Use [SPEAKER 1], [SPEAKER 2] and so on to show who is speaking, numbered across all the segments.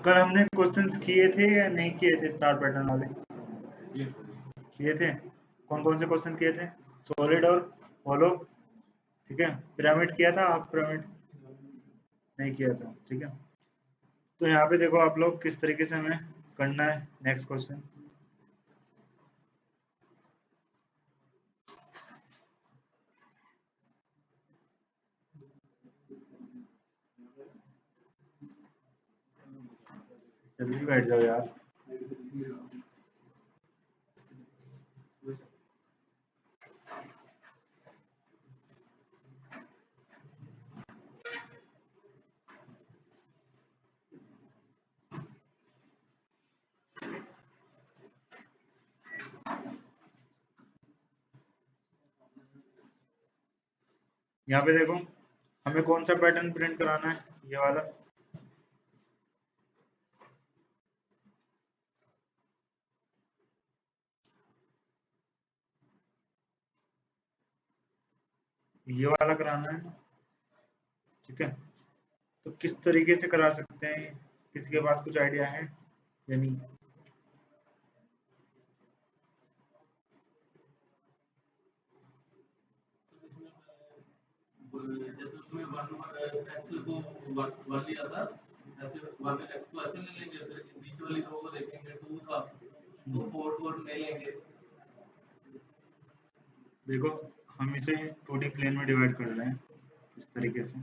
[SPEAKER 1] कल हमने क्वेश्चंस किए थे या नहीं किए थे स्टार पैटर्न वाले? किए थे। कौन कौन से क्वेश्चन किए थे? सॉलिड और होलो, ठीक है। पिरामिड किया था, हाफ पिरामिड नहीं किया था, ठीक है। तो यहाँ पे देखो आप लोग किस तरीके से हमें करना है। नेक्स्ट क्वेश्चन, जल्दी बैठ जाओ यार। यहाँ पे देखो हमें कौन सा पैटर्न प्रिंट कराना है, ये वाला। ये वाला कराना है, ठीक है। तो किस तरीके से करा सकते हैं, किसी के पास कुछ आइडिया है या नहीं?
[SPEAKER 2] जैसे उसमें एक्स को वन लिया था, ऐसे वन एक्स को ऐसे ले लेंगे, जैसे बीच वाली रो को देखेंगे 2 था तो 4 ले लेंगे।
[SPEAKER 1] देखो हम इसे 2D प्लेन में डिवाइड कर रहे हैं इस तरीके से।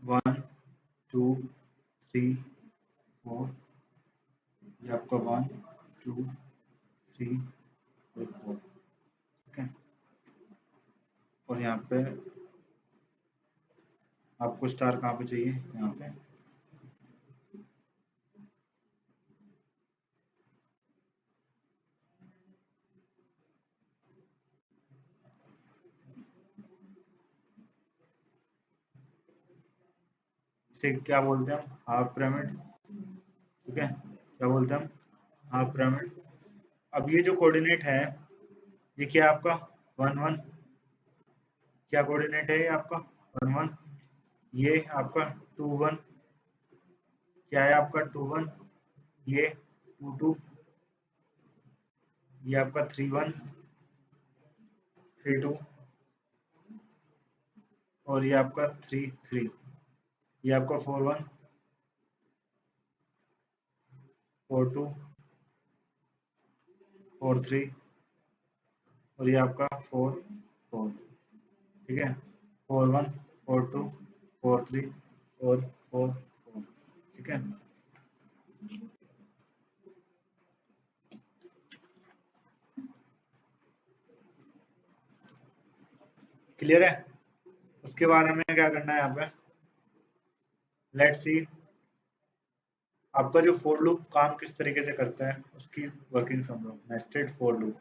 [SPEAKER 1] वन, टू, थ्री, फोर, ये आपका 1, 2, 3 और 4, ठीक है। और यहाँ पे आपको स्टार कहाँ पे चाहिए, यहाँ पे। इसे क्या बोलते हैं हम, हाफ पिरामिड, ठीक है। क्या बोलते हैं हम, हाफ पिरामिड। अब ये जो कोऑर्डिनेट है ये क्या है आपका 1 1, क्या कोऑर्डिनेट है ये आपका 1 1। ये आपका 2 1, क्या है आपका 2 1। ये 2 2, ये आपका 3 1, 3 2, और ये आपका 3 3, ये आपका 4 1, 4 2, 4 3, और ये आपका 4 4, ठीक है। 4 1, 4 2, 4 3 और 4 4, ठीक है। क्लियर है? उसके बाद हमें क्या करना है यहाँ पे, लेट्स सी आपका जो फॉर लूप काम किस तरीके से करता है उसकी वर्किंग समझो। नेस्टेड फॉर लूप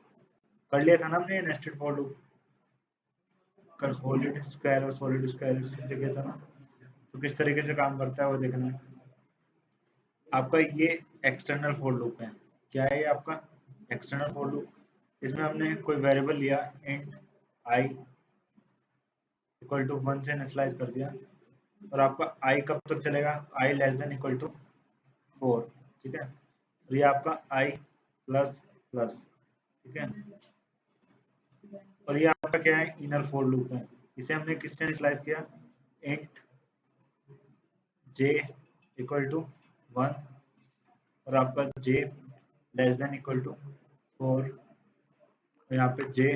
[SPEAKER 1] कर लिया था ना हमने, नेस्टेड फॉर लूप कल सॉलिड स्क्वायर और सॉलिड स्क्वायर इसी से किया था ना। तो किस तरीके से काम करता है वो देखना है आपका। ये एक्सटर्नल फॉर लूप है। क्या है ये आपका एक्सटर्नल फॉर लूप। इसमें हमने कोई वेरिएबल लिया इंट आई इक्वल टू 1 से इनिशियलाइज कर दिया, और आपका आई कब तक चलेगा, आई लेस देन इक्वल टू 4, ठीक है। और ये आपका आई प्लस प्लस, ठीक है। और ये आपका क्या है, इनर फॉर लूप है। इसे हमने किससे इनिशियलाइज किया, इंट जे इक्वल टू 1, और आपका जे लेस देन इक्वल टू 4, और यहाँ पे जे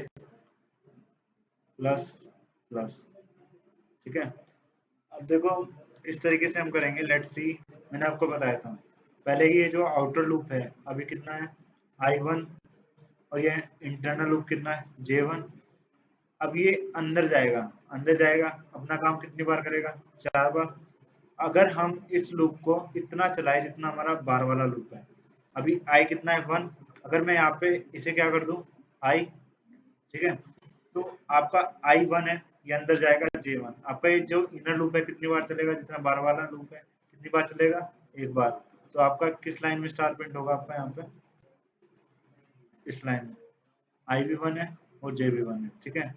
[SPEAKER 1] प्लस प्लस, ठीक है। अब देखो इस तरीके से हम करेंगे। लेट्स सी मैंने आपको बताया था पहले ये जो आउटर लूप है अभी कितना है I1, और ये इंटरनल लूप कितना है J1। अब ये अंदर जाएगा, अंदर जाएगा, अपना काम कितनी बार करेगा, 4 बार। अगर हम इस लूप को इतना चलाए जितना हमारा बार वाला लूप है, अभी आई कितना है 1, अगर मैं यहाँ पे इसे क्या कर दूं आई, ठीक है। तो आपका I1 है, ये अंदर जाएगा J1। आपका ये जो इनर लूप है कितनी बार चलेगा, जितना बार वाला लूप है कितनी बार चलेगा, एक बार। तो आपका किस लाइन में स्टार प्रिंट होगा आपका यहाँ पे, इस लाइन में आई भी 1 है और जे भी 1 है, ठीक है।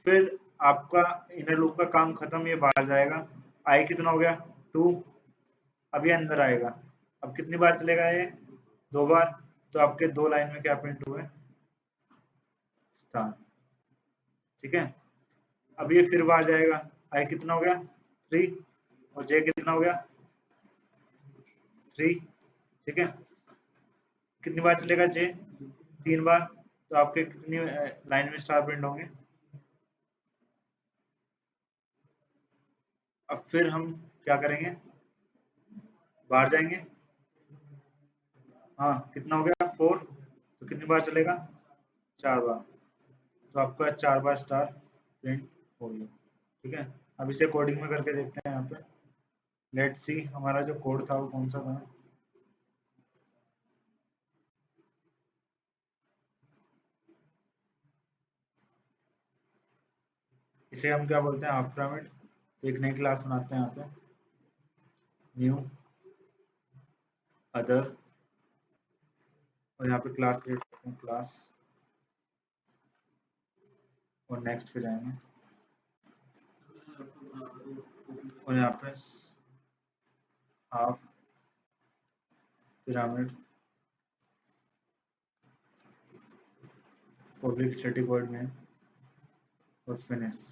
[SPEAKER 1] फिर आपका इनर लूप का काम खत्म, ये बाहर जाएगा, आई कितना हो गया 2, अब ये अंदर आएगा, अब कितनी बार चलेगा ये 2 बार, तो आपके 2 लाइन में क्या प्रिंट हुए, स्टार, ठीक है। अब ये फिर बाहर जाएगा, आई कितना हो गया 3 और जे कितना हो गया 3, ठीक है। कितनी बार चलेगा जे 3 बार, तो आपके कितनी लाइन में स्टार प्रिंट होंगे। अब फिर हम क्या करेंगे, बाहर जाएंगे, हाँ कितना हो गया 4, तो कितनी बार चलेगा 4 बार, तो आपका 4 बार स्टार प्रिंट हो गया, ठीक है। अब इसे कोडिंग में करके देखते हैं यहाँ पे, लेट्स सी हमारा जो कोड था वो कौन सा था। इसे हम क्या बोलते हैं, हाफ पिरामिड। एक नई क्लास बनाते हैं यहाँ पे, न्यू अदर, और यहाँ पे क्लास क्रिएट करते हैं, क्लास, और नेक्स्ट पे जाएंगे और यहाँ पे half pyramid public static word में और फिनिश,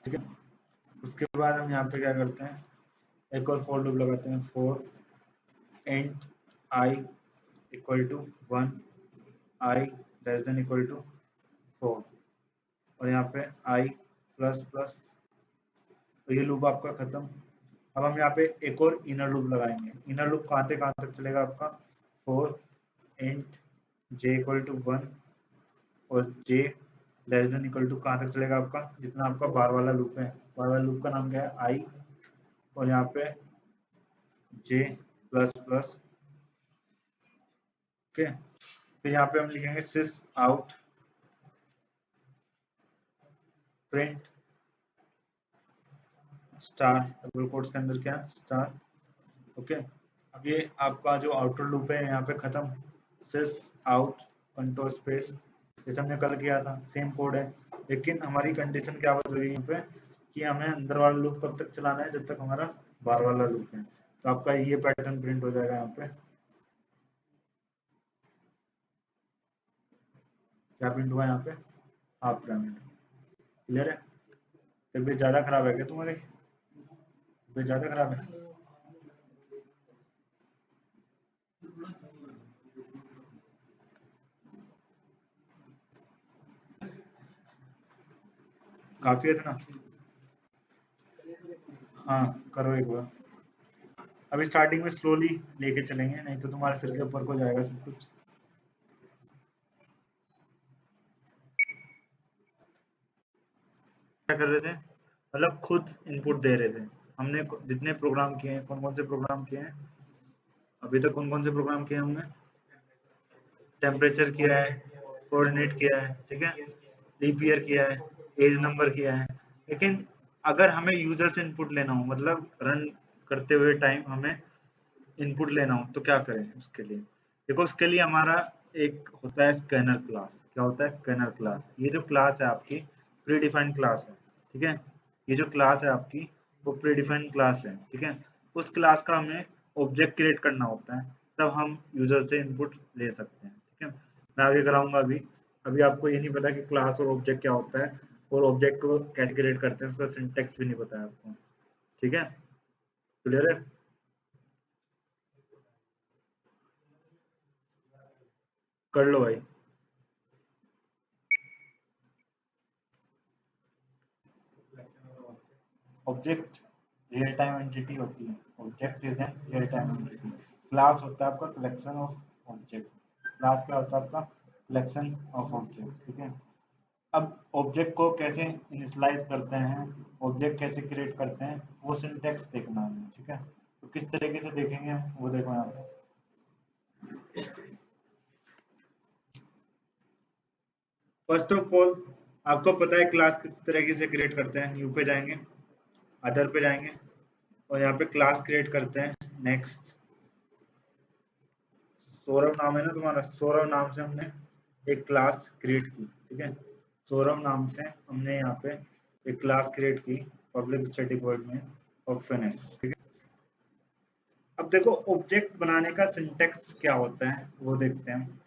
[SPEAKER 1] ठीक है। उसके बाद हम यहाँ पे क्या करते हैं, एक और फॉर लूप लगाते हैं, for int I equal to 1, I less than equal to 4, और यहाँ पे आई प्लस प्लस, तो ये लूप आपका खत्म। अब हम यहाँ पे एक और इनर लूप लगाएंगे, इनर लूप कहाँ तक चलेगा आपका, 4 इंट जे इक्वल टू 1 और जे लेस देन इक्वल टू कहाँ तक चलेगा आपका, जितना आपका बार वाला लूप है, बार वाला लूप का नाम क्या है आई, और यहाँ पे जे प्लस प्लस, ओके। फिर यहाँ पे हम लिखेंगे sysout print star, double quotes के अंदर क्या स्टार, ओके। अब ये आपका जो आउटर लूप है यहाँ पे खत्म, सिस आउट कंट्रोल स्पेस, जैसे हमने कल किया था सेम कोड है, लेकिन हमारी कंडीशन क्या बदल गई यहाँ पे कि हमें अंदर वाला लूप कब तक चलाना है, जब तक हमारा बाहर वाला लूप है। तो आपका ये पैटर्न प्रिंट हो जाएगा यहाँ पे, क्या प्रिंट हुआ यहाँ पे, हाफ पिरामिड, क्लियर है। तबीयत ज्यादा खराब है क्या तुम्हारी, तबीयत ज्यादा खराब है, काफी है इतना, हाँ करो एक बार। अभी स्टार्टिंग में स्लोली लेके चलेंगे, नहीं तो तुम्हारे सिर के ऊपर को जाएगा सब कुछ। क्या कर रहे थे, मतलब खुद इनपुट दे रहे थे, हमने जितने प्रोग्राम किए हैं, कौन कौन से प्रोग्राम किए हैं अभी तक, कौन कौन से प्रोग्राम किए हमने, टेम्परेचर किया है, कोऑर्डिनेट किया है, ठीक है, लीप ईयर किया है, एज नंबर किया है। लेकिन अगर हमें यूजर से इनपुट लेना हो, मतलब रन करते हुए टाइम हमें इनपुट लेना हो, तो क्या करें उसके लिए, देखो उसके लिए हमारा एक होता है स्कैनर क्लास। क्या होता है स्कैनर क्लास, ये जो क्लास है आपकी प्री डिफाइंड क्लास है, ठीक है, ये जो क्लास है आपकी वो प्री डिफाइंड क्लास है, ठीक है। उस क्लास का हमें ऑब्जेक्ट क्रिएट करना होता है, तब हम यूजर से इनपुट ले सकते हैं, ठीक है। मैं आगे कराऊंगा, अभी अभी आपको ये नहीं पता कि क्लास और ऑब्जेक्ट क्या होता है, और ऑब्जेक्ट को कैसे क्रिएट करते हैं, उसका सिंटैक्स भी नहीं पता है आपको, ठीक है, क्लियर है। कर लो भाई। ऑब्जेक्ट रियल टाइम एंटिटी होती है, object is an real time entity. Class होता है आपका कलेक्शन ऑफ ऑब्जेक्ट, क्लास क्या होता है आपका कलेक्शन ऑफ ऑब्जेक्ट, ठीक है। अब ऑब्जेक्ट को कैसे इनिशियलाइज करते हैं, ऑब्जेक्ट कैसे क्रिएट करते हैं, वो सिंटैक्स देखना है, ठीक है। तो किस तरीके से देखेंगे हम वो देखो यहाँ पे। फर्स्ट ऑफ ऑल आपको पता है क्लास किस तरीके से क्रिएट करते हैं, न्यू पे जाएंगे, अदर पे जाएंगे और यहाँ पे क्लास क्रिएट करते हैं। नेक्स्ट, सौरभ नाम है ना तुम्हारा, सौरभ नाम से हमने एक क्लास क्रिएट की, ठीक है। सौरभ नाम से हमने यहाँ पे एक क्लास क्रिएट की पब्लिक स्टैटिक वॉइड में और फिनिश, ठीक है। अब देखो ऑब्जेक्ट बनाने का सिंटेक्स क्या होता है वो देखते हैं।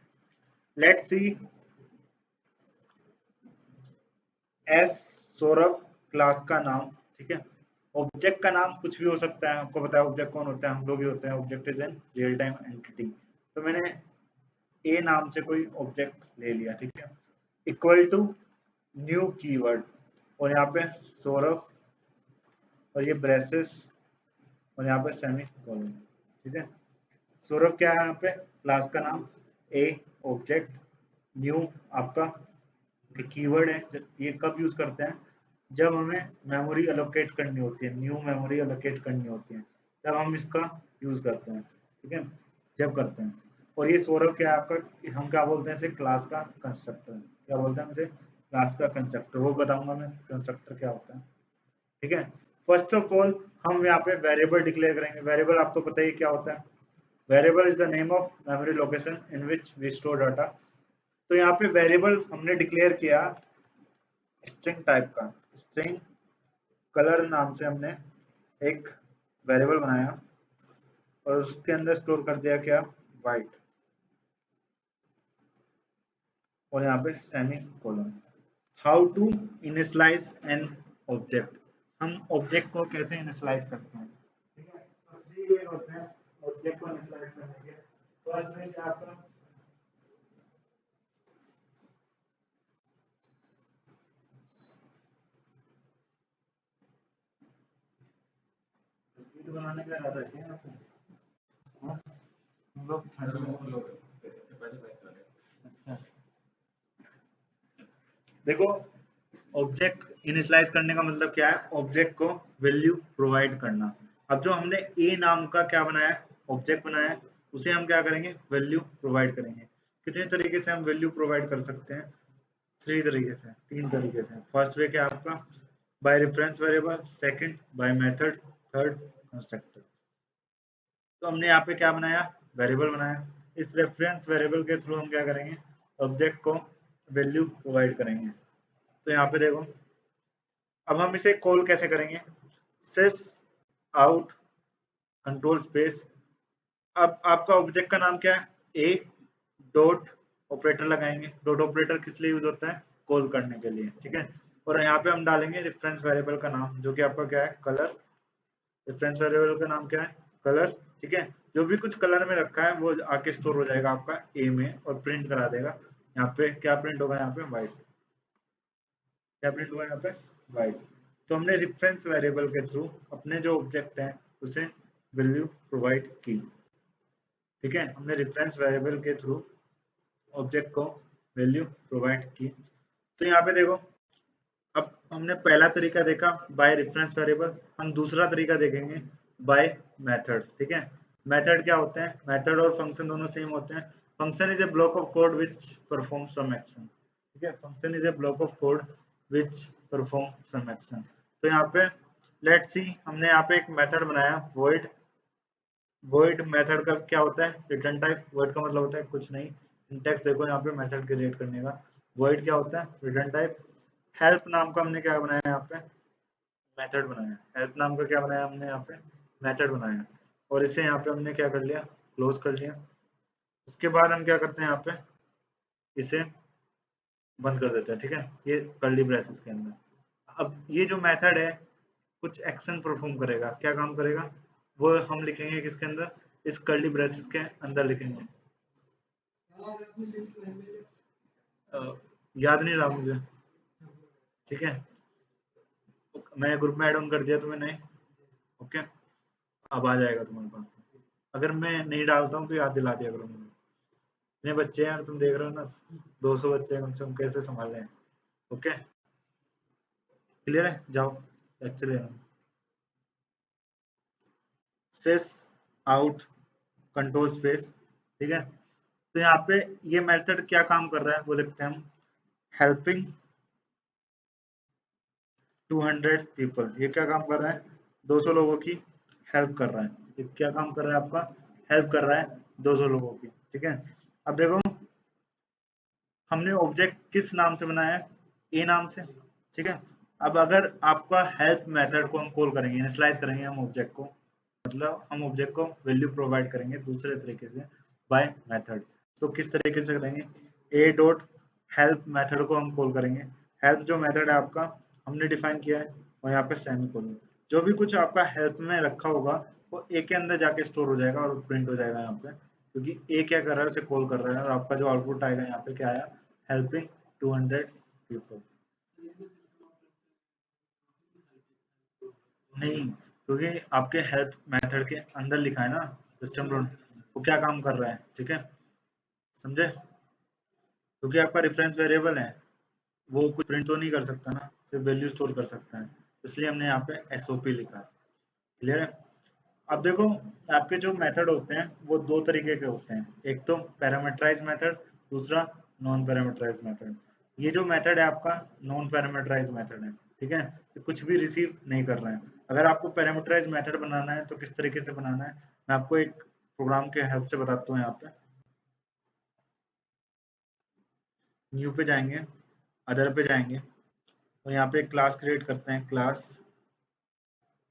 [SPEAKER 1] Let's see S Saurabh class का नाम, ठीक है। ऑब्जेक्ट का नाम कुछ भी हो सकता है, आपको पता है ऑब्जेक्ट कौन होता है, हम लोग ही होते हैं। Object is an real time entity. तो मैंने ए नाम से कोई ऑब्जेक्ट ले लिया, ठीक है। इक्वल टू न्यू कीवर्ड और यहाँ पे सौरभ और ये ब्रेसेस और यहाँ पे सेमी कोलन, ठीक है। सौरभ क्या है यहाँ पे, क्लास का नाम, ए ऑब्जेक्ट, न्यू आपका कीवर्ड है। ये कब यूज करते हैं, जब हमें मेमोरी एलोकेट करनी होती है, न्यू मेमोरी एलोकेट करनी होती है, तब हम इसका यूज करते हैं, ठीक है, जब करते हैं। और ये सौरभ क्या है आपका, हम क्या बोलते हैं इसे, क्लास का कंस्ट्रक्टर। क्या बोलते हैं इसे, क्लास का कंस्ट्रक्टर। वो बताऊंगा मैं कंस्ट्रक्टर क्या होता है, ठीक है। फर्स्ट ऑफ ऑल हम यहाँ पे वेरिएबल डिक्लेयर करेंगे। वेरिएबल आपको पता ही क्या होता है, variable is the name of memory location in which we store data. तो यहाँ पे वेरिएबल हमने डिक्लेयर किया स्ट्रिंग टाइप का, स्ट्रिंग कलर नाम से हमने एक वेरिएबल बनाया और उसके अंदर स्टोर कर दिया क्या, वाइट, और यहाँ पे semi colon. How to initialise an object, हम ऑब्जेक्ट को कैसे इनिशियलाइज करते हैं, ठीक है। तो 3 वे होते हैं ऑब्जेक्ट को इनिशियलाइज करने के। फर्स्ट वे क्या आपका, स्पीड बनाने का इरादा है क्या आपको, हाँ? हम लोग ठंड में लोग, अच्छा देखो, ऑब्जेक्ट इनिशियलाइज करने का मतलब क्या है, ऑब्जेक्ट को वैल्यू प्रोवाइड करना। अब जो हमने ए नाम का क्या बनाया है, ऑब्जेक्ट बनाया है, उसे हम क्या करेंगे, वैल्यू प्रोवाइड करेंगे। कितने तरीके से हम वैल्यू प्रोवाइड कर सकते हैं, 3 तरीके से, 3 तरीके से। फर्स्ट वे क्या आपका, by reference variable, second by method, third constructor. तो हमने यहाँ पे क्या बनाया, वेरिएबल बनाया। इस रेफरेंस वेरिएबल के थ्रू हम क्या करेंगे, ऑब्जेक्ट को वैल्यू प्रोवाइड करेंगे। तो यहाँ पे देखो, अब हम इसे कॉल कैसे करेंगे, सिस आउट कंट्रोल स्पेस। अब आपका ऑब्जेक्ट का नाम क्या है, ए डॉट ऑपरेटर लगाएंगे। डॉट ऑपरेटर किस लिए यूज होता है, कॉल करने के लिए, ठीक है। और यहाँ पे हम डालेंगे रेफरेंस वेरिएबल का नाम, जो कि आपका क्या है, कलर। रेफरेंस वेरिएबल का नाम क्या है, कलर, ठीक है। जो भी कुछ कलर में रखा है वो आके स्टोर हो जाएगा आपका ए में और प्रिंट करा देगा। यहाँ पे क्या प्रिंट होगा, यहाँ पे व्हाइट, क्या प्रिंट हुआ यहाँ पे, व्हाइट। तो हमने रेफरेंस वेरिएबल के थ्रू अपने जो ऑब्जेक्ट है उसे वैल्यू प्रोवाइड की, ठीक है। हमने रेफरेंस वेरिएबल के थ्रू ऑब्जेक्ट को वैल्यू प्रोवाइड की। तो यहाँ पे देखो, अब हमने पहला तरीका देखा बाय रेफरेंस वेरिएबल, हम दूसरा तरीका देखेंगे बाय मेथड, ठीक है। मेथड क्या होते हैं, मेथड और फंक्शन दोनों सेम होते हैं। Function is a block of code which perform some action, ठीक है। Function is a block of code which perform some action. तो यहाँ पे लेट्स सी, हमने यहाँ पे एक मेथड बनाया void। void मेथड का क्या होता है, रिटर्न टाइप। void का मतलब होता है कुछ नहीं। सिंटैक्स देखो यहाँ पे मेथड क्रिएट करने का, void क्या होता है, रिटर्न टाइप। हेल्प नाम का हमने क्या बनाया यहाँ पे, मेथड बनाया। हेल्प नाम का क्या बनाया हमने यहाँ पे, मेथड बनाया। और इसे यहाँ पे हमने क्या कर लिया, क्लोज कर लिया। उसके बाद हम क्या करते हैं, यहाँ पे इसे बंद कर देते हैं, ठीक है, ये कर्ली ब्रेसेस के अंदर। अब ये जो मेथड है कुछ एक्शन परफॉर्म करेगा, क्या काम करेगा, वो हम लिखेंगे किसके अंदर, इस कर्ली ब्रेसेस के अंदर लिखेंगे। अ, याद नहीं रहा मुझे, ठीक है। मैं ग्रुप में ऐड ऑन कर दिया तुम्हें, नहीं, ओके, अब आ जाएगा तुम्हारे पास। अगर मैं नहीं डालता हूँ तो याद दिला दिया करो मुझे। इतने बच्चे हैं यार, तुम देख रहे हो ना, 200 बच्चे हैं कम से कम, कैसे संभाल हैं। ओके, क्लियर है, जाओ लेक्चर ले रहा हूँ। सेस आउट कंट्रोल स्पेस, ठीक है। तो यहाँ पे ये मेथड क्या काम कर रहा है वो लिखते हैं हम, हेल्पिंग 200 पीपल, ये क्या काम कर रहा है, 200 लोगों की हेल्प कर रहा है। ये क्या काम कर रहा है आपका, हेल्प कर रहा है 200 लोगों की, ठीक है। अब देखो हमने ऑब्जेक्ट किस नाम से बनाया है, ए नाम से, ठीक है। अब अगर आपका हेल्प मेथड को हम कॉल करेंगे, इनिशियलाइज करेंगे हम ऑब्जेक्ट को, मतलब हम ऑब्जेक्ट को वैल्यू प्रोवाइड करेंगे दूसरे तरीके से बाय मेथड। तो किस तरीके से करेंगे, ए डॉट हेल्प मेथड को हम कॉल करेंगे। हेल्प जो मेथड है आपका हमने डिफाइन किया है, और यहाँ पे सेमीकोलन, जो भी कुछ आपका हेल्प में रखा होगा वो ए के अंदर जाके स्टोर हो जाएगा और प्रिंट हो जाएगा यहाँ पे, क्योंकि ए क्या कर रहा है, उसे कॉल कर रहा है, और आपका जो आउटपुट आएगा यहाँ पे क्या आया, हेल्पिंग 200 पीपल। नहीं, क्योंकि आपके हेल्प मेथड के अंदर लिखा है ना सिस्टम डॉट, वो क्या काम कर रहा है, ठीक है, समझे। क्योंकि आपका रेफरेंस वेरिएबल है, वो कुछ प्रिंट तो नहीं कर सकता ना, सिर्फ वैल्यू स्टोर कर सकता है, इसलिए हमने यहाँ पे एसओपी लिखा है। क्लियर है। अब देखो आपके जो मेथड होते हैं वो दो तरीके के होते हैं, एक तो पैरामीटराइज मेथड, दूसरा नॉन पैरामीटराइज मेथड। ये जो मेथड है आपका नॉन पैरामीटराइज मेथड है, ठीक है, ये कुछ भी रिसीव नहीं कर रहे हैं। अगर आपको पैरामीटराइज मेथड बनाना है तो किस तरीके से बनाना है, मैं आपको एक प्रोग्राम के हेल्प से बताता हूँ। यहाँ पे न्यू पे जाएंगे, अदर पे जाएंगे, और यहाँ पे एक क्लास क्रिएट करते हैं, क्लास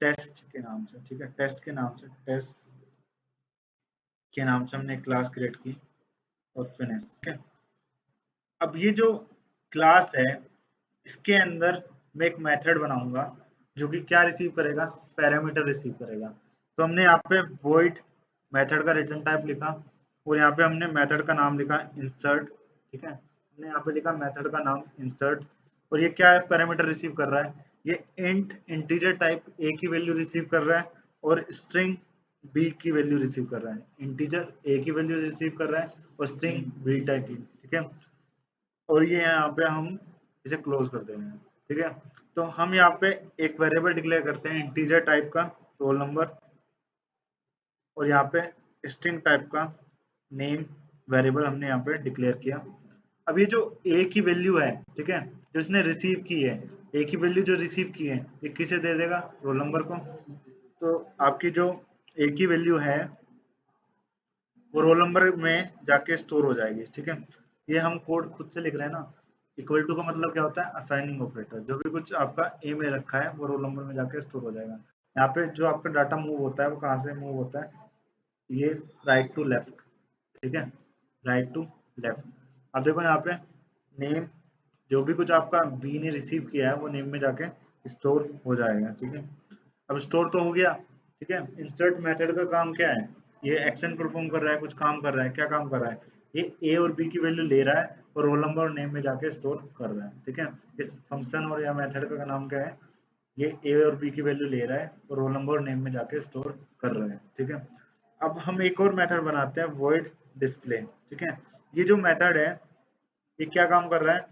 [SPEAKER 1] टेस्ट के नाम से, ठीक है, टेस्ट के नाम से, टेस्ट के नाम से हमने एक क्लास क्रिएट की और फिनिश, ठीक है। अब ये जो क्लास है इसके अंदर मैं एक मेथड बनाऊंगा जो कि क्या रिसीव करेगा, पैरामीटर रिसीव करेगा। तो हमने यहाँ पे void मेथड का रिटर्न टाइप लिखा, और यहाँ पे हमने मेथड का नाम लिखा इंसर्ट, ठीक है, हमने यहाँ पे लिखा मेथड का नाम इंसर्ट। और ये क्या पैरामीटर रिसीव कर रहा है, ये इंट इंटीजर टाइप ए की वैल्यू रिसीव कर रहा है, और स्ट्रिंग बी की वैल्यू रिसीव कर रहा है। इंटीजर ए की वैल्यू रिसीव कर रहा है और स्ट्रिंग बी टाइप की, ठीक है। और ये यहाँ पे हम इसे क्लोज कर देंगे, ठीक है। तो हम यहाँ पे एक वेरिएबल डिक्लेयर करते हैं इंटीजर टाइप का रोल नंबर, और यहाँ पे स्ट्रिंग टाइप का नेम वेरिएबल हमने यहाँ पे डिक्लेयर किया। अब ये जो ए की वैल्यू है, ठीक है, जो इसने रिसीव की है, ए की वैल्यू जो रिसीव की है ये किसे दे देगा, रोल नंबर को। तो आपकी जो ए की वैल्यू है वो रोल नंबर में जाके स्टोर हो जाएगी, ठीक है। ये हम कोड खुद से लिख रहे हैं ना, इक्वल टू का मतलब क्या होता है, असाइनिंग ऑपरेटर, जो भी कुछ आपका ए में रखा है वो रोल नंबर में जाके स्टोर हो जाएगा। यहाँ पे जो आपका डाटा मूव होता है वो कहाँ से मूव होता है, ये राइट टू लेफ्ट, ठीक है, राइट टू लेफ्ट। अब देखो यहाँ पे नेम, जो भी कुछ आपका बी ने रिसीव किया है वो नेम में जाके स्टोर हो जाएगा, ठीक है। अब स्टोर तो हो गया, ठीक है। इंसर्ट मेथड का काम क्या है, ये एक्शन परफॉर्म कर रहा है, कुछ काम कर रहा है, क्या काम कर रहा है, ये ए और बी की वैल्यू ले रहा है और रोल नंबर और नेम में जाके स्टोर कर रहा है, ठीक है। इस फंक्शन और या मेथड का नाम क्या है, ये ए और बी की वैल्यू ले रहा है और रोल नंबर और नेम में जाके स्टोर कर रहा है, ठीक है। अब हम एक और मेथड बनाते हैं void display, ठीक है। ये जो मेथड है ये क्या काम कर रहा है,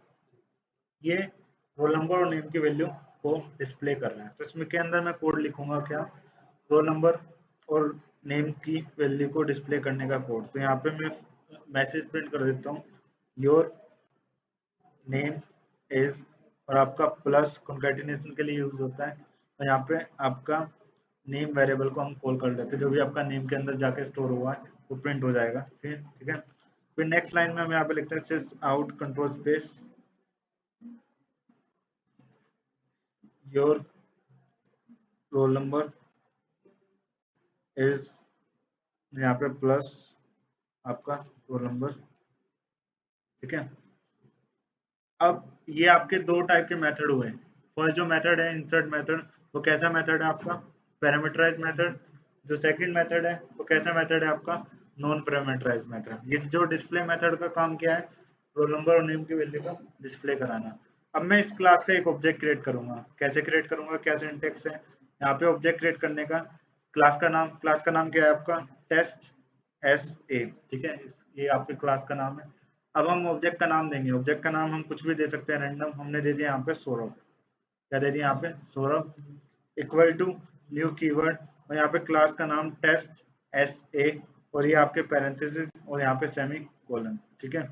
[SPEAKER 1] ये रोल नंबर और नेम की वैल्यू को डिस्प्ले कर रहा है। तो इसमें के अंदर मैं कोड लिखूंगा क्या, रोल नंबर और नेम की वैल्यू को डिस्प्ले करने का कोड। तो यहाँ पे मैं मैसेज प्रिंट कर देता हूँ, योर नेम इज, और आपका प्लस कॉन्केटिनेशन के लिए यूज होता है, और यहाँ पे आपका नेम वेरिएबल को हम कॉल कर देते हैं, जो भी आपका नेम के अंदर जाके स्टोर हुआ है वो प्रिंट हो जाएगा, ठीक है। फिर नेक्स्ट लाइन में हम यहाँ पे लिखते हैं सिस out control space your roll number is, यहाँ पे प्लस आपका रोल नंबर, ठीक है। अब ये आपके दो टाइप के मेथड हुए। फर्स्ट जो मेथड है इंसर्ट मेथड, वो कैसा मेथड है आपका, पैरामीटराइज मेथड। जो सेकंड मेथड है वो कैसा मेथड है आपका, नॉन पैरामीटराइज मेथड। ये जो डिस्प्ले मेथड का काम क्या है, रोल नंबर और नेम की वैल्यू को डिस्प्ले कराना। अब मैं इस क्लास का एक ऑब्जेक्ट क्रिएट करूंगा, कैसे क्रिएट करूंगा, क्या सिंटेक्स है यहाँ पे ऑब्जेक्ट क्रिएट करने का। क्लास का नाम क्या है आपका, टेस्ट एस ए, ठीक है, ये आपके क्लास का नाम है। अब हम ऑब्जेक्ट का नाम देंगे, ऑब्जेक्ट का नाम हम कुछ भी दे सकते हैं रैंडम, हमने दे दिया यहाँ पे सौरभ। क्या दे दिया यहाँ पे, Saurabh, equal to new keyword, और यहाँ पे क्लास का नाम टेस्ट एस ए, और ये आपके पैरेंथेसिस और यहाँ पे सेमी कोलन, ठीक है।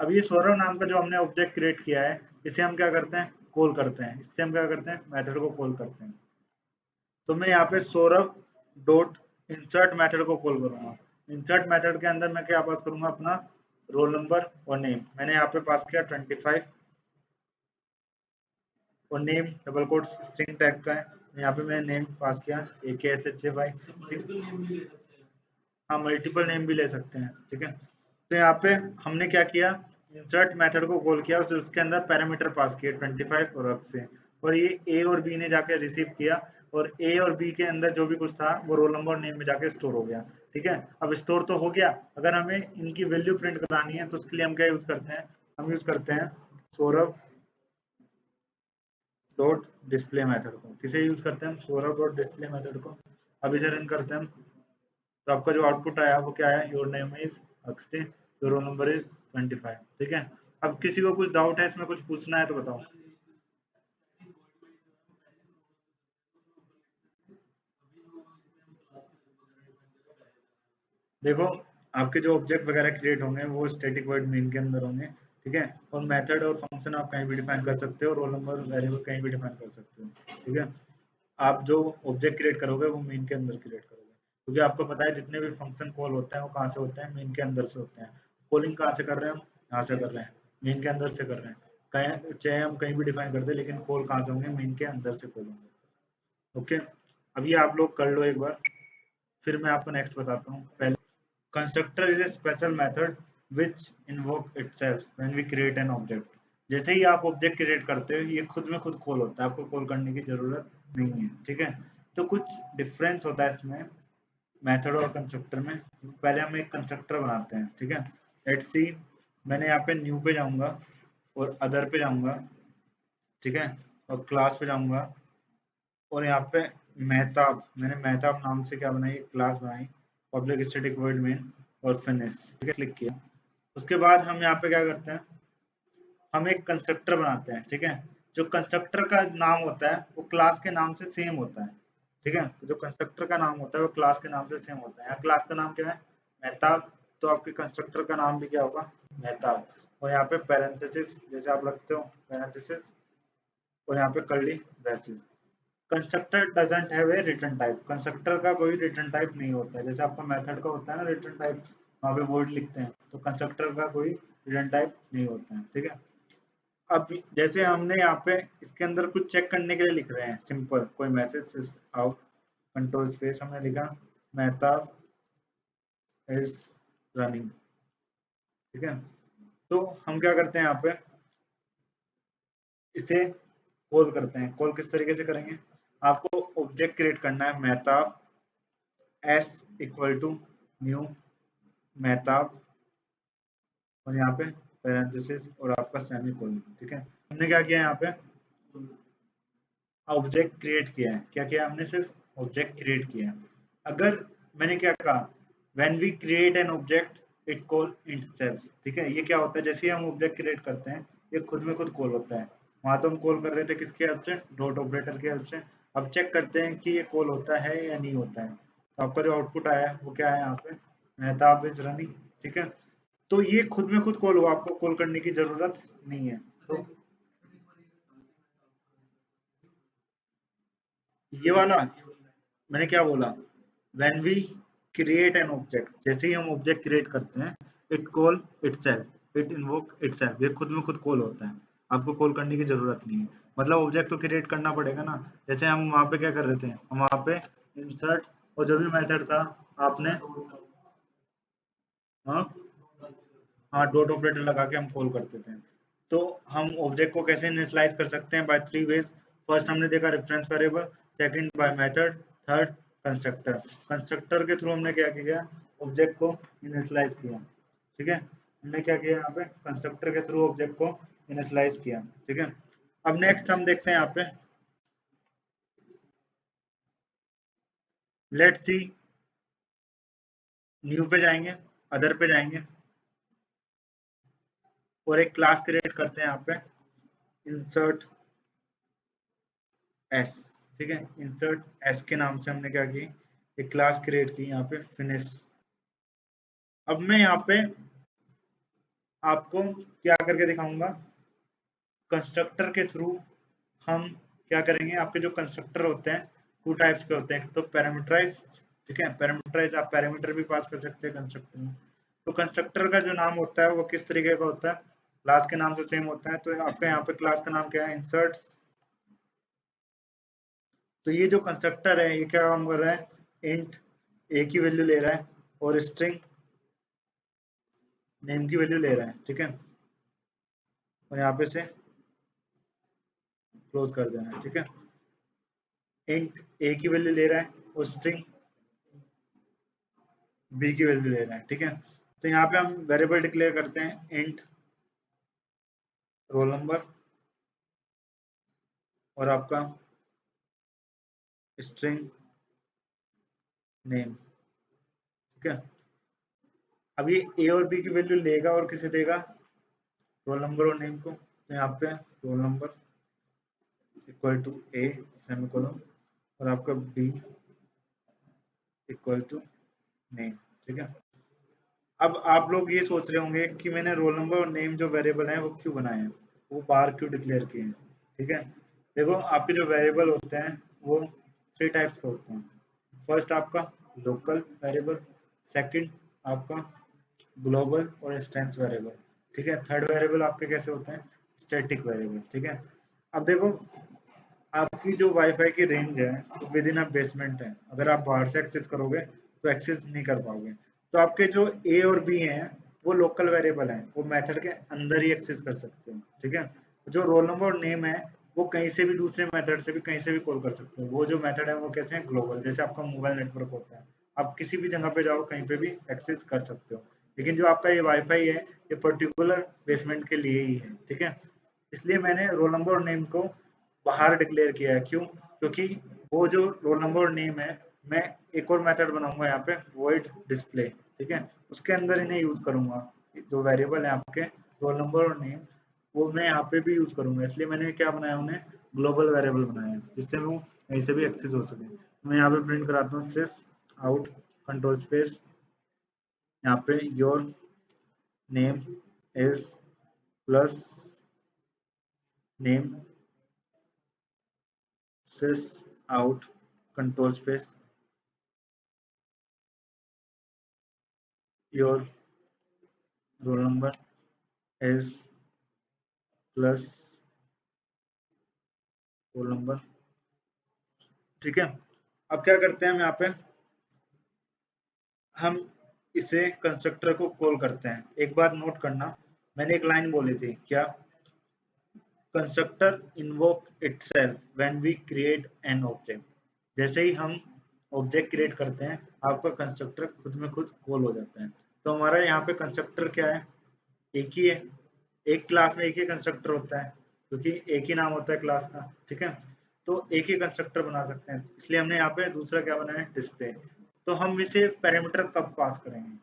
[SPEAKER 1] अब ये सौरभ नाम का जो हमने ऑब्जेक्ट क्रिएट किया है इसे हम क्या करते हैं, कॉल करते हैं, इससे हम क्या करते हैं, मेथड को कॉल करते हैं। तो मैं यहाँ पे सौरभ डॉट इंसर्ट मेथड को कॉल करूंगा। इंसर्ट मेथड के अंदर मैं क्या पास करूंगा, अपना रोल नंबर और नेम। मैंने यहाँ पे पास किया 25 और name double quotes string type का है। यहाँ पे मैंने नेम पास किया AKSHAY।
[SPEAKER 2] मल्टीपल नेम भी ले सकते हैं।
[SPEAKER 1] हाँ, मल्टीपल नेम भी ले सकते हैं, ठीक है। तो यहाँ पे हमने क्या किया, इंसर्ट मेथड को कॉल किया, उसके अंदर पैरामीटर पास किए 25 और अब से, और ये ए और बी ने जाके रिसीव किया, और ए और बी के अंदर जो भी कुछ था वो रोल नंबर और नेम में जाके स्टोर हो गया, ठीक है। अब स्टोर तो हो गया, अगर हमें इनकी वैल्यू प्रिंट करानी है तो उसके लिए हम क्या यूज करते हैं, हम यूज करते हैं सौरभ डॉट डिस्प्ले मेथड को। किसे यूज करते हैं हम, सौरभ डॉट डिस्प्ले मेथड को। अब इसे रन करते हैं हम, तो आपका जो आउटपुट आया वो क्या है, your name is Akshay, your roll number is 25, ठीक है। अब किसी को कुछ डाउट है इसमें, कुछ पूछना है तो बताओ। देखो, आपके जो ऑब्जेक्ट वगैरह क्रिएट होंगे वो स्टैटिक वॉइड मेन के अंदर होंगे, ठीक है। और मेथड और फंक्शन आप कहीं भी डिफाइन कर सकते हो, रोल नंबर वेरिएबल कहीं भी डिफाइन कर सकते हो, ठीक है। आप जो ऑब्जेक्ट क्रिएट करोगे वो मेन के अंदर क्रिएट करोगे, क्योंकि आपको पता है जितने भी फंक्शन कॉल होते हैं वो कहाँ से होते हैं, मेन के अंदर से होते हैं। कॉलिंग कहाँ से कर रहे हैं हम, यहाँ से कर रहे हैं, मेन के अंदर से कर रहे हैं। कहीं चाहे हम कहीं भी डिफाइन कर दे, लेकिन कॉल कहाँ से होंगे, मेन के अंदर से कॉल होंगे। ओके, अब ये आप लोग कर लो एक बार, फिर मैं आपको नेक्स्ट बताता हूँ। पहले, constructor is a special method which invoke itself when we create an object. जैसे ही आप ऑब्जेक्ट क्रिएट करते हो ये खुद में खुद कॉल होता है, आपको कॉल करने की जरूरत नहीं है, ठीक है। तो कुछ डिफरेंस होता है इसमें मेथड और कंस्ट्रक्टर में। पहले हम एक कंस्ट्रक्टर बनाते हैं, ठीक है। लेट्स सी, मैंने यहाँ पे न्यू पे जाऊंगा और अदर पे जाऊंगा, ठीक है, और क्लास पे जाऊंगा, और यहाँ पे मेहताब, मैंने मेहताब नाम से क्या बनाई, एक क्लास बनाई, पब्लिक स्टैटिक वॉइड मेन और फिनिश, ठीक है, क्लिक किया। उसके बाद हम यहाँ पे क्या करते हैं, हम एक कंस्ट्रक्टर बनाते हैं, ठीक है। जो कंस्ट्रक्टर का नाम होता है वो क्लास के नाम से सेम होता है, ठीक है। जो कंस्ट्रक्टर का नाम होता है वो क्लास के नाम से सेम होता है। यहाँ क्लास का नाम क्या है, मेहताब, तो आपके कंस्ट्रक्टर का नाम भी क्या होगा, मेहताब। और यहाँ पे पैरेंथेसिस जैसे आप रखते हो, पैरेंथेसिस, और यहाँ पे curly braces. Constructor doesn't have a return type, constructor का कोई रिटर्न टाइप नहीं होता है। जैसे आपका मेथड का होता है ना रिटर्न टाइप, वहाँ पे वर्ड लिखते हैं, तो कंस्ट्रक्टर का कोई रिटर्न टाइप नहीं होता है, ठीक है। अब जैसे हमने यहाँ पे इसके अंदर कुछ चेक करने के लिए लिख रहे हैं, सिंपल कोई मैसेज आउट, कंट्रोल स्पेस हमने लिखा, मेहताब इज रनिंग, ठीक है। तो हम क्या करते हैं, यहाँ पे इसे कॉल करते हैं। कॉल किस तरीके से करेंगे, आपको ऑब्जेक्ट क्रिएट करना है, Mehtab S equal to new Mehtab, और यहाँ पे पैरेंथेसिस और आपका सेमीकोलन, ठीक है। हमने क्या किया, यहाँ पे ऑब्जेक्ट क्रिएट किया है। क्या किया हमने, सिर्फ ऑब्जेक्ट क्रिएट किया है। अगर मैंने क्या कहा, when we create an object it call itself, ठीक है। ये क्या होता है, जैसे ही हम ऑब्जेक्ट क्रिएट करते हैं ये खुद में खुद कॉल होता है। वहां तो हम कॉल कर रहे थे किसकी हेल्प से, डॉट ऑपरेटर की हेल्प से। अब चेक करते हैं कि ये कॉल होता है या नहीं होता है। तो आपका जो आउटपुट आया है वो क्या है, यहाँ पे मेहताब इज रनिंग, ठीक है। तो ये खुद में खुद कॉल हुआ, आपको कॉल करने की जरूरत नहीं है। तो ये वाला मैंने क्या बोला, when we create an object, जैसे ही हम ऑब्जेक्ट क्रिएट करते हैं it call itself, it invoke itself, ये खुद में खुद कॉल होता है, आपको कॉल करने की जरूरत नहीं है। मतलब ऑब्जेक्ट तो क्रिएट करना पड़ेगा ना। जैसे हम वहां पे क्या कर रहे थे, हम वहां पे इंसर्ट और जो भी मेथड था आपने, हाँ हाँ, डॉट ऑपरेटर लगा के हम कॉल करते थे। तो हम ऑब्जेक्ट को कैसे इनिशियलाइज कर सकते हैं, बाय 3 वेज। फर्स्ट हमने देखा reference variable, second by method, third constructor. Constructor के थ्रू हमने क्या किया, ऑब्जेक्ट को इनिशियलाइज किया, ठीक है। हमने क्या किया, यहाँ पे कंस्ट्रक्टर के थ्रू ऑब्जेक्ट को इनिशियलाइज किया, ठीक है। अब नेक्स्ट हम देखते हैं यहाँ पे, लेट्स सी, न्यू पे जाएंगे, अदर पे जाएंगे, और एक क्लास क्रिएट करते हैं यहाँ पे, इंसर्ट एस, ठीक है। इंसर्ट एस के नाम से हमने क्या की, एक क्लास क्रिएट की, यहाँ पे फिनिश। अब मैं यहाँ पे आपको क्या करके दिखाऊंगा, कंस्ट्रक्टर के थ्रू हम क्या करेंगे, आपके जो कंस्ट्रक्टर होते हैं 2 टाइप्स के होते हैं, तो पैरामीटराइज, ठीक है, पैरामीटराइज आप पैरामीटर भी पास कर सकते हैं कंस्ट्रक्टर में। तो कंस्ट्रक्टर का जो नाम होता है वो किस तरीके का होता है, क्लास के नाम से सेम होता है। तो आपका यहाँ पे क्लास का नाम क्या है, इंसर्ट्स। तो ये जो कंस्ट्रक्टर है ये क्या काम कर रहा है, इंट ए की वैल्यू ले रहा है और स्ट्रिंग नेम की वैल्यू ले रहा है, ठीक है, और यहाँ पे से क्लोज कर देना है, ठीक है। इंट ए की वैल्यू ले रहा है और स्ट्रिंग बी की वैल्यू ले रहा है, ठीक है। तो यहाँ पे हम वेरिएबल डिक्लेयर करते हैं इंट रोल नंबर और आपका स्ट्रिंग नेम, ठीक है। अब ये ए और बी की वैल्यू लेगा और किसे देगा, रोल नंबर और नेम को। तो यहाँ पे roll number equal to A semicolon और आपका बी इक्वल टू नेम, ठीक है। अब आप लोग ये सोच रहे होंगे कि मैंने रोल नंबर और नेम जो वेरिएबल हैं वो क्यों बनाए हैं, वो बाहर क्यों डिक्लेयर किए हैं, ठीक है। देखो आपके जो वेरिएबल होते हैं वो 3 टाइप्स के होते हैं। फर्स्ट आपका लोकल वेरिएबल, सेकंड आपका ग्लोबल और इंस्टेंस वेरिएबल, ठीक है। थर्ड वेरिएबल आपके कैसे होते हैं, स्टैटिक वेरिएबल, ठीक है। अब देखो आपकी जो वाईफाई की रेंज है वो विद इन अ बेसमेंट है, अगर आप बाहर से एक्सेस करोगे तो एक्सेस नहीं कर पाओगे। तो आपके जो ए और बी हैं वो लोकल वेरिएबल हैं, वो मेथड के अंदर ही एक्सेस कर सकते हो, ठीक है। जो रोल नंबर और नेम है वो कहीं से भी दूसरे मेथड से भी कहीं से भी कॉल कर सकते हो। वो जो मेथड है वो कैसे हैं, ग्लोबल, जैसे आपका मोबाइल नेटवर्क होता है, आप किसी भी जगह पे जाओ कहीं पे भी एक्सेस कर सकते हो। लेकिन जो आपका ये वाईफाई है ये पर्टिकुलर बेसमेंट के लिए ही है, ठीक है। इसलिए मैंने रोल नंबर और नेम को बाहर डिक्लेयर किया है, क्यों, क्योंकि वो जो रोल नंबर और नेम है मैं एक और मेथड बनाऊंगा यहाँ पे वॉइड डिस्प्ले, ठीक है, उसके अंदर इन्हें यूज करूंगा। जो वेरिएबल है आपके रोल नंबर और नेम वो मैं यहाँ पे भी यूज करूंगा, इसलिए मैंने क्या बनाया, उन्हें ग्लोबल वेरिएबल बनाया है जिससे वो कहीं से भी एक्सेस हो सके। मैं यहाँ पे प्रिंट कराता हूँ सिस आउट कंट्रोल स्पेस, यहाँ पे your name is plus name sys out control space your roll number is plus roll number, ठीक है। अब क्या करते हैं हम यहाँ पे, हम इसे कंस्ट्रक्टर को कॉल करते हैं। एक बात नोट करना, मैंने एक लाइन बोली थी क्या, constructor invoke itself when we create an object. जैसे ही हम ऑब्जेक्ट क्रिएट करते हैं आपका कंस्ट्रक्टर खुद में खुद कॉल हो जाता है। तो हमारा यहाँ पे कंस्ट्रक्टर क्या है, एक ही है, एक क्लास में एक ही कंस्ट्रक्टर होता है क्योंकि एक ही नाम होता है क्लास का, ठीक है। तो एक ही कंस्ट्रक्टर बना सकते हैं, इसलिए हमने यहाँ पे दूसरा क्या बनाया है, डिस्प्ले। तो हम इसे पैरामीटर कब पास करेंगे,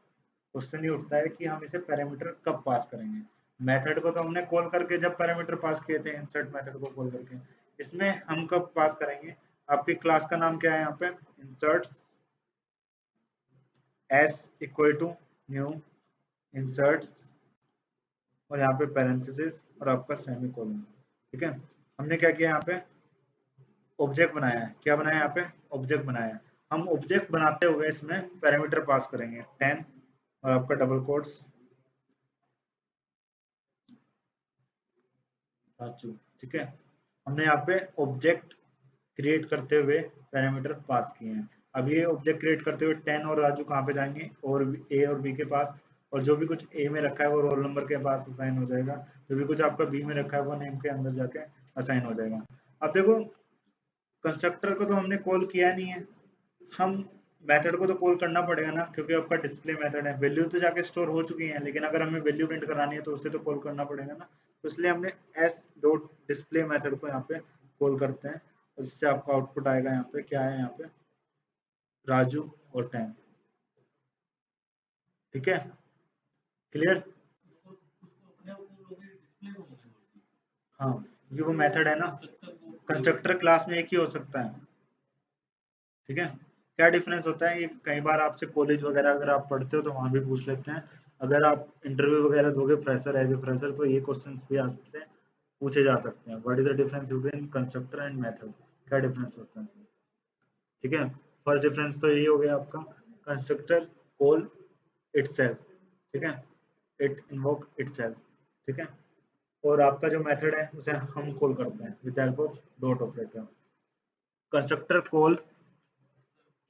[SPEAKER 1] क्वेश्चन ये उठता है कि हम इसे पैरामीटर कब पास करेंगे। मेथड को तो हमने कॉल करके जब पैरामीटर पास किए थे, इंसर्ट मेथड को कॉल करके। इसमें हम कब पास करेंगे, आपकी क्लास का नाम क्या है यहाँ पे, inserts S equal to new inserts और यहाँ पे पैरेंथेसिस और आपका सेमीकोलन, ठीक है। हमने क्या किया, यहाँ पे ऑब्जेक्ट बनाया है, क्या बनाया यहाँ पे, ऑब्जेक्ट बनाया है। हम ऑब्जेक्ट बनाते हुए इसमें पैरामीटर पास करेंगे 10 और आपका डबल कोट्स राजू, ठीक है। हमने यहाँ पे ऑब्जेक्ट क्रिएट करते हुए पैरामीटर पास किए हैं। अब ये ऑब्जेक्ट क्रिएट करते हुए 10 और राजू कहाँ पे जाएंगे, और ए और बी के पास, और जो भी कुछ ए में रखा है वो रोल नंबर के पास असाइन हो जाएगा, जो भी कुछ आपका बी में रखा है वो नेम के अंदर जाके असाइन हो जाएगा। अब देखो कंस्ट्रक्टर को तो हमने कॉल किया नहीं है, हम मेथड को तो कॉल करना पड़ेगा ना, क्योंकि आपका डिस्प्ले मेथड है, वैल्यू तो जाके स्टोर हो चुकी है, लेकिन अगर हमें वैल्यू प्रिंट करानी है तो उसे तो कॉल करना पड़ेगा ना। तो इसलिए हमने एस डॉट डिस्प्ले मेथड को यहाँ पे कॉल करते हैं और जिससे आपका आउटपुट आएगा, यहाँ पे क्या है, यहाँ पे राजू और 10, ठीक है, क्लियर। हाँ ये वो मेथड है ना, कंस्ट्रक्टर क्लास में एक ही हो सकता है, ठीक है। क्या डिफरेंस होता है, ये कई बार आपसे कॉलेज वगैरह अगर आप पढ़ते हो तो वहां भी पूछ लेते हैं, अगर आप इंटरव्यू वगैरह दोगे फ्रेशर एज ए फ्रेशर तो ये क्वेश्चन भी आ सकते हैं, पूछे जा सकते हैं। What is the difference between constructor and method, क्या डिफरेंस होता है? ठीक है, फर्स्ट डिफरेंस तो यही हो गया आपका, कंस्ट्रक्टर कॉल इटसेल्फ, ठीक है, इट इन्वोक इटसेल्फ, ठीक है, और आपका जो मेथड है उसे हम कॉल करते हैं with help of dot operator. Constructor call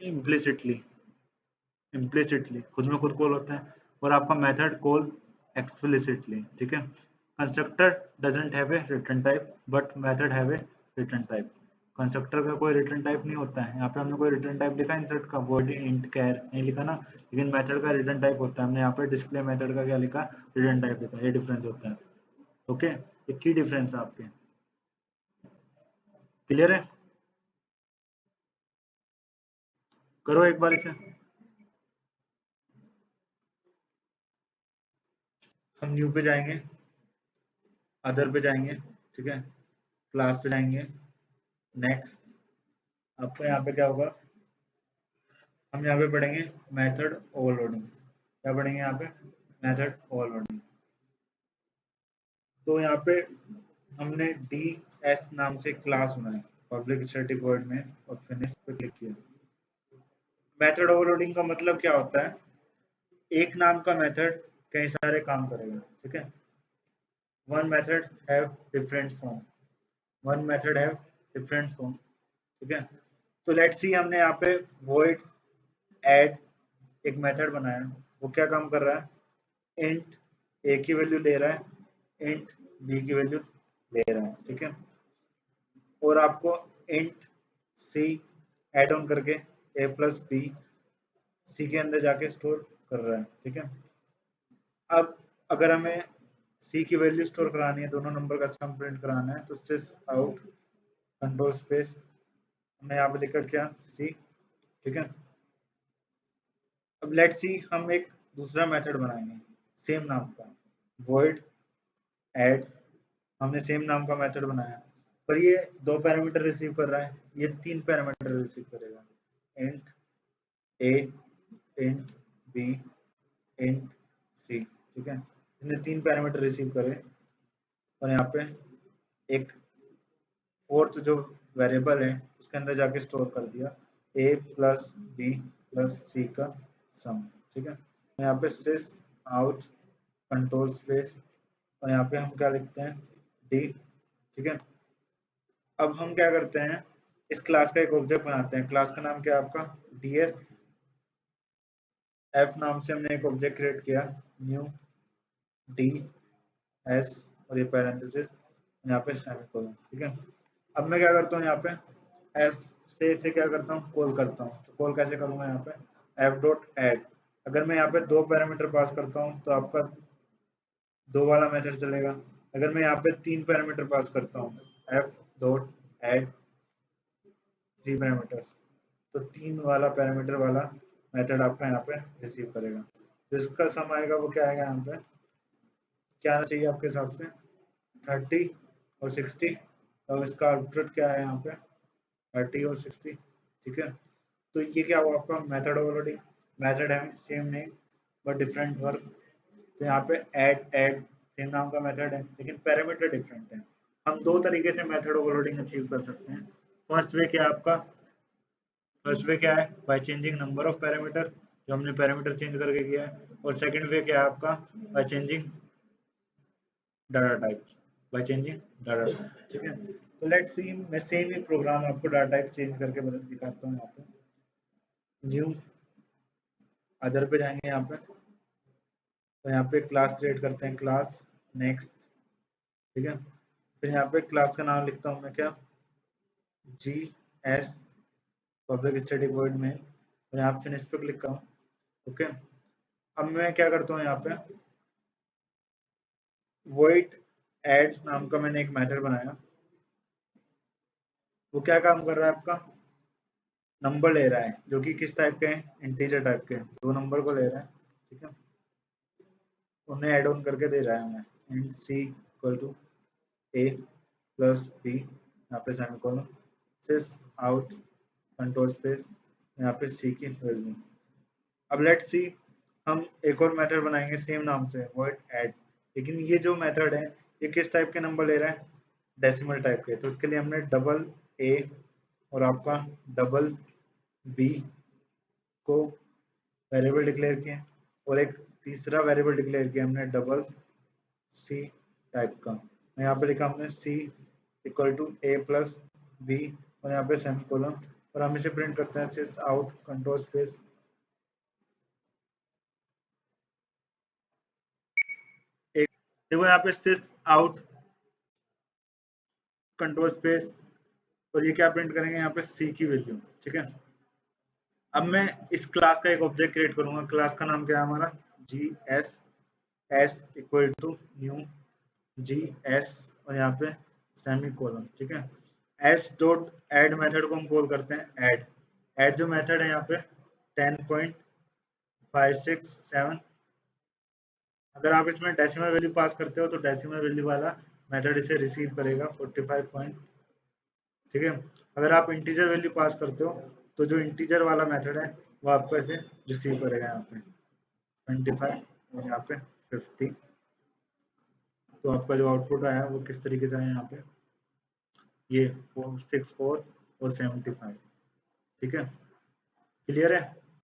[SPEAKER 1] implicitly, implicitly खुद में खुद कॉल होता है, और आपका मेथड कॉल एक्सप्लिसिटली, ठीक है। Constructor doesn't have a return type but method have a return type. Constructor का कोई रिटर्न टाइप नहीं होता है, यहाँ पे हमने कोई रिटर्न टाइप लिखा इंसर्ट का, वॉइड इंट कैर नहीं लिखा ना, लेकिन मेथड का रिटर्न टाइप होता है। हमने यहाँ पे डिस्प्ले मेथड का क्या लिखा, रिटर्न टाइप लिखा, ये डिफरेंस होता है। ओके, ये की डिफरेंस है आपके, क्लियर है? करो एक बार इसे। हम न्यू पे जाएंगे, अदर पे जाएंगे, ठीक है, क्लास पे जाएंगे, नेक्स्ट, आपको यहाँ पे क्या होगा, हम यहाँ पे पढ़ेंगे मेथड ओवरलोडिंग। क्या पढ़ेंगे यहाँ पे? Method overloading. तो यहाँ पे हमने डी एस नाम से क्लास बनाई पब्लिक स्टैटिक वॉइड में और फिनिश पे क्लिक किया। मेथड ओवरलोडिंग का मतलब क्या होता है, एक नाम का मेथड कई सारे काम करेगा, ठीक है। One method have different form, one method have different form, ठीक है। तो लेट्स सी हमने यहाँ पे void add एक मेथड बनाया, वो क्या काम कर रहा है, इंट ए की वैल्यू ले रहा है, इंट बी की वैल्यू ले रहा है, ठीक है, और आपको इंट सी एड ऑन करके ए प्लस बी सी के अंदर जाके स्टोर कर रहा है, ठीक है। अब अगर हमें सी की वैल्यू स्टोर करानी है, दोनों नंबर का सम प्रिंट कराना है, तो सिस आउट कंट्रोल स्पेस हमने यहाँ पे लिखा क्या, सी, ठीक है। अब लेट्स सी हम एक दूसरा मेथड बनाएंगे सेम नाम का, void add, हमने सेम नाम का मेथड बनाया, पर ये 2 पैरामीटर रिसीव कर रहा है, ये 3 पैरामीटर रिसीव करेगा, इंट ए, इंट बी, इंट सी, ठीक है। इसने 3 पैरामीटर रिसीव करे, और यहाँ पे एक फोर्थ जो वेरिएबल है उसके अंदर जाके स्टोर कर दिया ए प्लस बी प्लस सी का सम, ठीक है। तो यहाँ पे सिस आउट कंट्रोल स्पेस, और यहाँ पे हम क्या लिखते हैं, डी, ठीक है। अब हम क्या करते हैं, इस क्लास का एक ऑब्जेक्ट बनाते हैं, क्लास का नाम क्या है आपका, ds f नाम से हमने एक ऑब्जेक्ट क्रिएट किया, न्यू डी एस, और ये पैरेंथेसिस, यहाँ पे सेमीकोलन, ठीक है। अब मैं क्या करता हूँ, यहाँ पे f से इसे क्या करता हूँ, कॉल करता हूँ, तो कॉल कैसे करूँगा, यहाँ पे f डॉट एड, अगर मैं यहाँ पे 2 पैरामीटर पास करता हूँ तो आपका 2 वाला मेथड चलेगा, अगर मैं यहाँ पे 3 पैरामीटर पास करता हूँ, f डॉट एड 3 पैरामीटर्स, तो 3 वाला पैरामीटर वाला मेथड आपका यहाँ पे रिसीव करेगा। तो इसका सम आएगा, वो क्या आएगा, यहाँ पे क्या आना चाहिए आपके हिसाब से, 30 और 60, और इसका आउटपुट क्या है यहाँ पे, 30 और 60, ठीक है। तो ये क्या हुआ आपका मेथड ओवरलोडिंग, मेथड है same name but different work. तो यहाँ पे ऐड सेम नाम का मेथड है लेकिन पैरामीटर डिफरेंट है। हम 2 तरीके से मेथड ओवरलोडिंग अचीव कर सकते हैं। फर्स्ट वे क्या है आपका, फर्स्ट वे क्या है, by changing number of parameter, जो हमने पैरामीटर चेंज करके किया है, और सेकंड वे क्या है आपका, by changing data type, by changing data type, ठीक है। तो लेट्स सी मैं सेम ही प्रोग्राम आपको डाटा टाइप चेंज करके बदल दिखाता हूँ। यहाँ पे न्यू अदर पे जाएंगे, यहाँ पे तो यहाँ पे क्लास क्रिएट करते हैं, क्लास नेक्स्ट, ठीक है। फिर यहाँ पे क्लास का नाम लिखता हूँ मैं क्या, G S public static void में, और यहाँ पे फिनिश पे क्लिक करूँ, ओके। अब मैं क्या करता हूँ, यहाँ पे void add नाम का मैंने एक मेथड बनाया, वो क्या काम कर रहा है आपका, नंबर ले रहा है जो कि किस टाइप के हैं, इंटीजर टाइप के, 2 नंबर को ले रहा है, ठीक है, उन्हें ऐड ऑन करके दे रहा है हमें, int C equal to A plus B, यहाँ पे सेमीकोलन, सिस आउट कंट्रोल स्पेस, यहाँ पे सी की वैल्यू। अब लेट्स सी हम एक और मेथड बनाएंगे सेम नाम से void add, लेकिन ये जो मेथड है ये किस टाइप के नंबर ले रहा है, डेसिमल टाइप के, तो इसके लिए हमने डबल ए और आपका डबल बी को वेरिएबल डिक्लेयर किया, और एक तीसरा वेरिएबल डिक्लेयर किया हमने डबल सी टाइप का। यहाँ पे लिखा हमने C equal to A plus B और यहाँ पे सेमीकोलन, और हम इसे प्रिंट करते हैं सिस आउट कंट्रोल स्पेस एक। देखो यहाँ पे सिस आउट कंट्रोल स्पेस, और ये क्या प्रिंट करेंगे यहाँ पे सी की वैल्यू, ठीक है। अब मैं इस क्लास का एक ऑब्जेक्ट क्रिएट करूंगा, क्लास का नाम क्या है हमारा G S equal to new G S और यहाँ पे सेमी कोलन, ठीक है। एस डॉट एड मेथड को हम कॉल करते हैं एड जो मेथड है यहाँ पे 10.567, अगर आप इसमें डेसिमल वैल्यू पास करते हो तो डेसिमल वैल्यू वाला मेथड इसे रिसीव करेगा 45 पॉइंट, ठीक है। अगर आप इंटीजर वैल्यू पास करते हो तो जो इंटीजर वाला मेथड है वो आपको ऐसे रिसीव करेगा यहाँ पे 25 और यहाँ पे 50, तो आपका जो आउटपुट आया वो किस तरीके से आया यहाँ पे ये 464 और 75, ठीक है। क्लियर है।